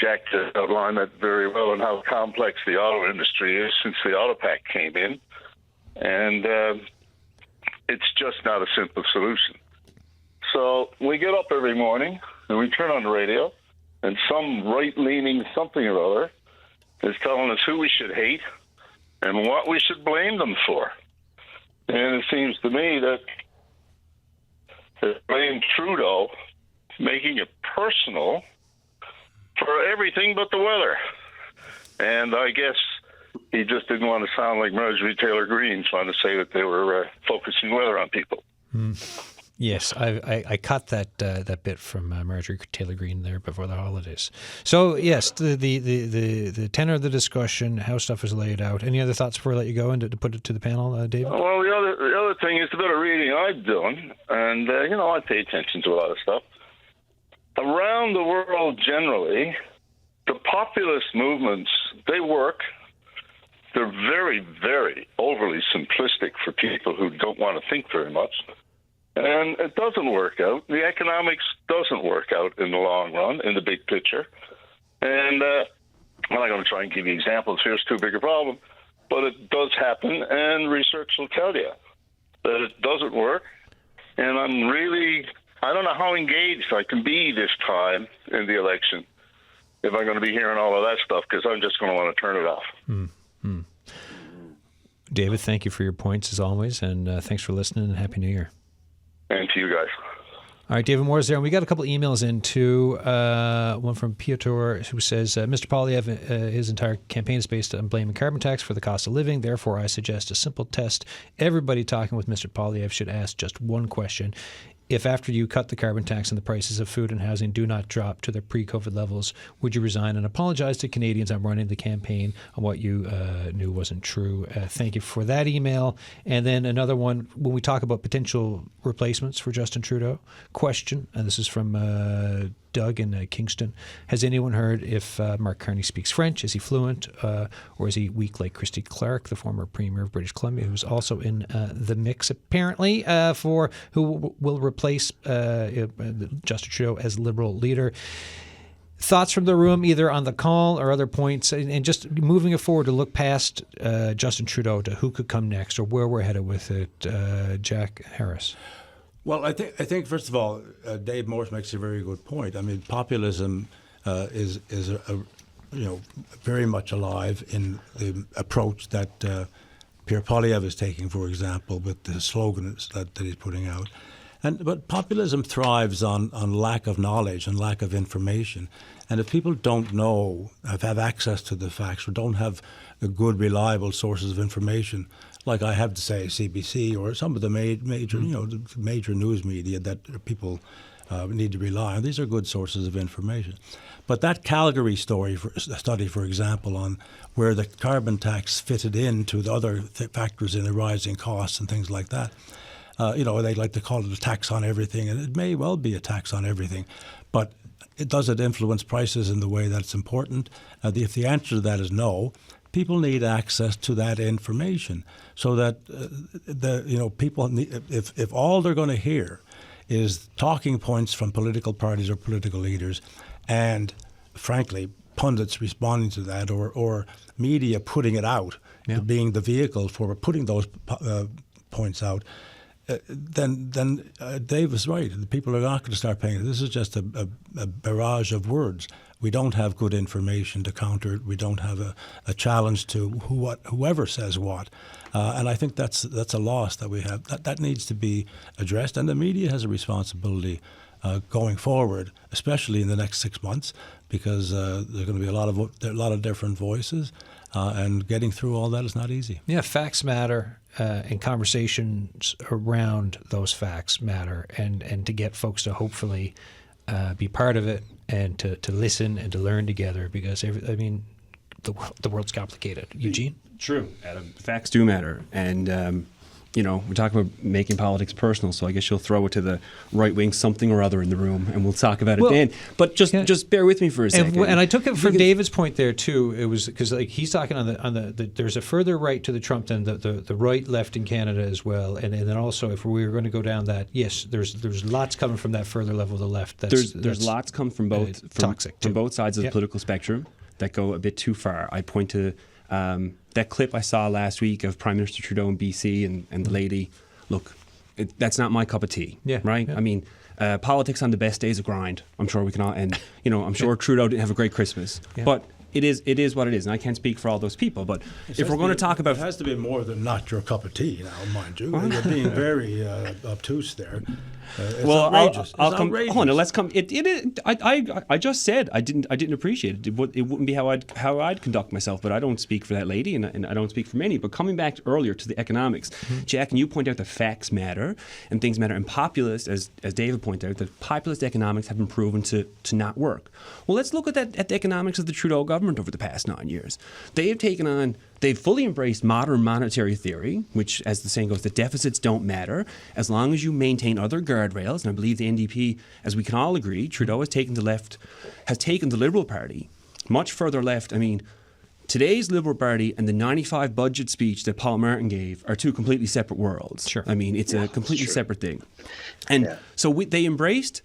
Jack just outlined that very well, on how complex the auto industry is since the Auto Pact came in. And it's just not a simple solution. So we get up every morning and we turn on the radio, and some right-leaning something or other is telling us who we should hate and what we should blame them for. And it seems to me that has blamed Trudeau, making it personal for everything but the weather. And I guess he just didn't want to sound like Marjorie Taylor Greene trying to say that they were focusing weather on people. Yes, I caught that bit from Marjorie Taylor Greene there before the holidays. So yes, the tenor of the discussion, how stuff is laid out. Any other thoughts before I let you go and to put it to the panel, David? Well, the other thing is the bit of reading I've done, and I pay attention to a lot of stuff. Around the world generally, the populist movements, they work. They're very, very overly simplistic for people who don't want to think very much. And it doesn't work out. The economics doesn't work out in the long run, in the big picture. And I'm not going to try and give you examples here. It's too big a problem. But it does happen, and research will tell you that it doesn't work. And I don't know how engaged I can be this time in the election if I'm going to be hearing all of that stuff, because I'm just going to want to turn it off. David, thank you for your points as always, and thanks for listening, and Happy New Year. And to you guys. All right, David Moore's there. And we got a couple of emails in, too. One from Piotr, who says, Mr. Poilievre, his entire campaign is based on blaming carbon tax for the cost of living. Therefore, I suggest a simple test. Everybody talking with Mr. Poilievre should ask just one question. If after you cut the carbon tax and the prices of food and housing do not drop to their pre-COVID levels, would you resign and apologize to Canadians on running the campaign on what you knew wasn't true? Thank you for that email. And then another one, when we talk about potential replacements for Justin Trudeau, question, and this is from Doug in Kingston. Has anyone heard if Mark Carney speaks French? Is he fluent? Or is he weak like Christy Clark, the former Premier of British Columbia, who's also in the mix, apparently, for who will replace Justin Trudeau as Liberal leader? Thoughts from the room, either on the call or other points, and just moving it forward to look past Justin Trudeau to who could come next or where we're headed with it. Jack Harris. Well, I think first of all, Dave Morse makes a very good point. I mean, populism is very much alive in the approach that Pierre Poilievre is taking, for example, with the slogans that he's putting out. But populism thrives on lack of knowledge and lack of information. And if people don't know, have access to the facts, or don't have good, reliable sources of information, like I have to say CBC or some of the major news media that people need to rely on, these are good sources of information. But that Calgary study, for example, on where the carbon tax fitted into the other factors in the rising costs and things like that, they like to call it a tax on everything, and it may well be a tax on everything, but does it influence prices in the way that's important? If the answer to that is no, people need access to that information so that people need, if all they're going to hear is talking points from political parties or political leaders, and frankly pundits responding to that, or media putting it out, being the vehicle for putting those points out, then Dave is right. The people are not going to start paying. This is just a barrage of words. We don't have good information to counter it. We don't have a challenge to whoever says what. And I think that's a loss that we have. That needs to be addressed. And the media has a responsibility going forward, especially in the next 6 months, because there's going to be a lot of different voices, and getting through all that is not easy. Yeah, facts matter, and conversations around those facts matter, and to get folks to hopefully be part of it and to listen and to learn together, because the world's complicated. Eugene? True, Adam. Facts do matter, and we're talking about making politics personal, so I guess you'll throw it to the right wing something or other in the room, and we'll talk about it then. But just bear with me for a second. And I took it from David's point there too. It was because he's talking on the there's a further right to the Trump than the right left in Canada as well, and then also if we were going to go down that, yes, there's lots coming from that further level of the left. There's lots come from both toxic from both sides of the political spectrum that go a bit too far. I point to that clip I saw last week of Prime Minister Trudeau in BC and the lady, look, that's not my cup of tea, right? Yeah. I mean, politics on the best days of grind, I'm sure we can all, and I'm sure Trudeau didn't have a great Christmas, but it is what it is, and I can't speak for all those people. But if we're going to talk about, it has to be more than not your cup of tea. Now, mind you, you're being very obtuse there. It's outrageous. I'll come. Hold on, let's come. It is. I just said I didn't appreciate it. It wouldn't be how I'd conduct myself. But I don't speak for that lady, and I don't speak for many. But coming back earlier to the economics, Jack, and you point out that facts matter and things matter, and populist, as David pointed out, that populist economics have been proven to not work. Well, let's look at the economics of the Trudeau government over the past 9 years. They've fully embraced modern monetary theory, which, as the saying goes, the deficits don't matter as long as you maintain other guardrails. And I believe the NDP, as we can all agree, Trudeau has taken the Liberal Party much further left. I mean, today's Liberal Party and the 95 budget speech that Paul Martin gave are two completely separate worlds. Sure. I mean, it's a completely separate thing. And so they embraced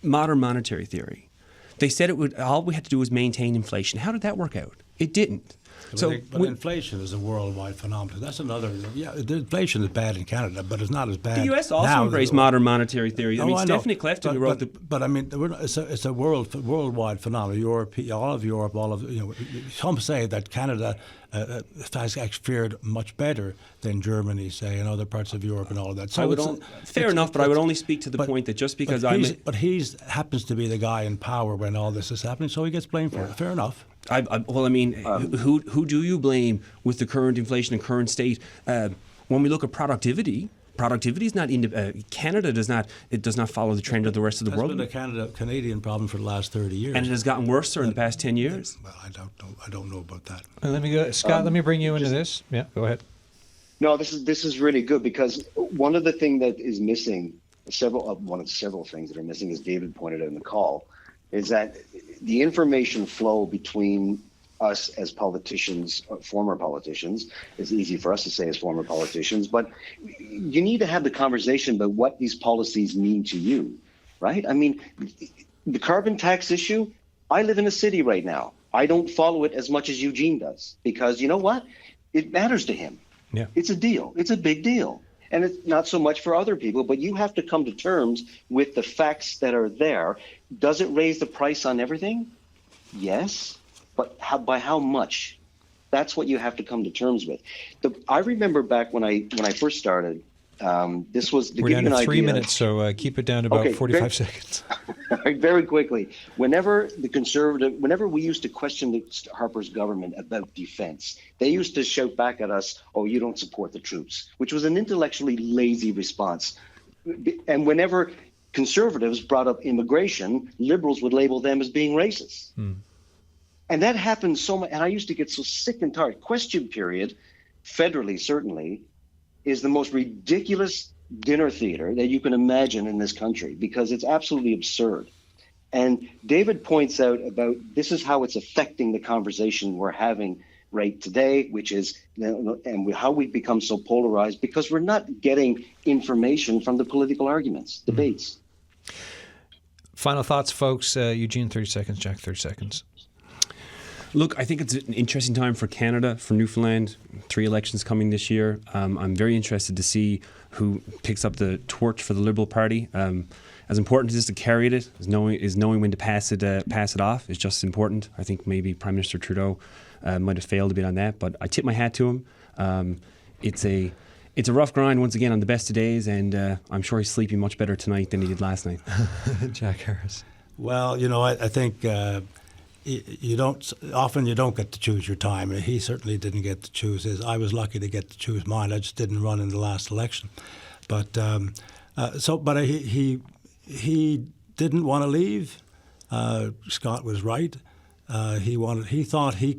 modern monetary theory. They said all we had to do was maintain inflation. How did that work out? It didn't. But inflation is a worldwide phenomenon. That's another. Yeah, the inflation is bad in Canada, but it's not as bad. The US also embraced modern monetary theory. I mean, Stephanie Clefton, who wrote the. But I mean, it's a worldwide phenomenon. All of Europe, some say that Canada has fared much better than Germany, say, and other parts of Europe and all of that. So fair enough, but I would only speak to the point that just because he happens to be the guy in power when all this is happening, so he gets blamed for it. Fair enough. Who do you blame with the current inflation and current state? When we look at productivity is not Canada does not follow the trend of the rest of the world. That's been a Canadian problem for the last 30 years, and it has gotten worse, sir, in the past 10 years. Well, I don't know about that. Let me go, Scott. Let me bring you into this. Yeah, go ahead. No, this is really good, because one of the things that is missing, one of several things that are missing, as David pointed out in the call, is that the information flow between us as politicians, former politicians, it's easy for us to say as former politicians, but you need to have the conversation about what these policies mean to you, right? I mean, the carbon tax issue, I live in a city right now. I don't follow it as much as Eugene does, because you know what? It matters to him. Yeah. It's a deal. It's a big deal. And it's not so much for other people, but you have to come to terms with the facts that are there. Does it raise the price on everything? Yes, but by how much? That's what you have to come to terms with. I remember back when I first started. This was we're down to 3 minutes, so keep it down to about 45 seconds. Very quickly. Whenever we used to question the Harper's government about defense, they used to shout back at us, "Oh, you don't support the troops," which was an intellectually lazy response. And whenever conservatives brought up immigration, liberals would label them as being racist. And that happened so much. And I used to get so sick and tired. Question period, federally certainly, is the most ridiculous dinner theater that you can imagine in this country, because it's absolutely absurd. And David points out about this is how it's affecting the conversation we're having right today, which is how we've become so polarized, because we're not getting information from the political arguments, debates. Final thoughts, folks. Eugene, 30 seconds. Jack, 30 seconds. Look, I think it's an interesting time for Canada, for Newfoundland. 3 elections coming this year. I'm very interested to see who picks up the torch for the Liberal Party. As important as it is to carry it, is knowing when to pass it off is just as important. I think maybe Prime Minister Trudeau might have failed a bit on that, but I tip my hat to him. It's a rough grind once again on the best of days, and I'm sure he's sleeping much better tonight than he did last night. Jack Harris. Well, I think. You don't get to choose your time. He certainly didn't get to choose his. I was lucky to get to choose mine. I just didn't run in the last election, but he didn't want to leave. Scott was right. He even thought he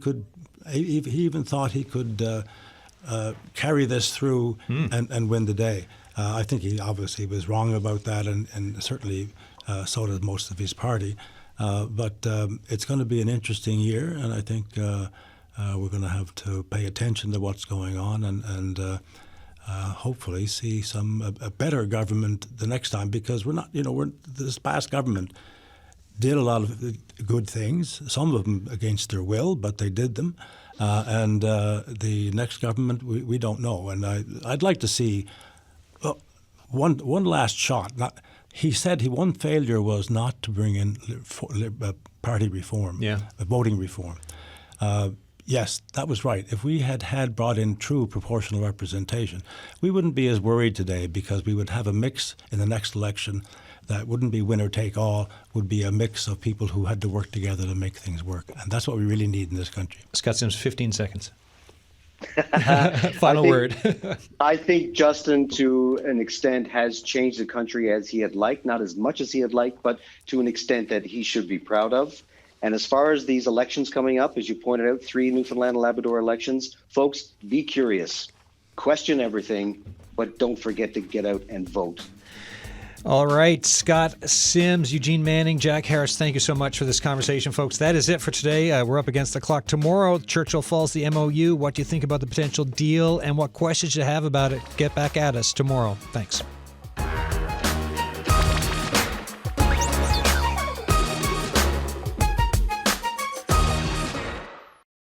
could carry this through and win the day. I think he obviously was wrong about that, and certainly so did most of his party. But it's going to be an interesting year, and I think we're going to have to pay attention to what's going on and hopefully see a better government the next time, because this past government did a lot of good things, some of them against their will, but they did them. And the next government, we don't know. And I'd like to see one last shot. He said one failure was not to bring in party reform, voting reform. Yes, that was right. If we had brought in true proportional representation, we wouldn't be as worried today, because we would have a mix in the next election that wouldn't be winner take all, would be a mix of people who had to work together to make things work. And that's what we really need in this country. Scott Sims, 15 seconds. Final word. I think Justin, to an extent, has changed the country as he had liked, not as much as he had liked, but to an extent that he should be proud of. And as far as these elections coming up, as you pointed out, 3 Newfoundland and Labrador elections, folks, be curious, question everything, but don't forget to get out and vote. All right, Scott Sims, Eugene Manning, Jack Harris, thank you so much for this conversation, folks. That is it for today. We're up against the clock tomorrow. Churchill Falls, the MOU. What do you think about the potential deal, and what questions you have about it? Get back at us tomorrow. Thanks.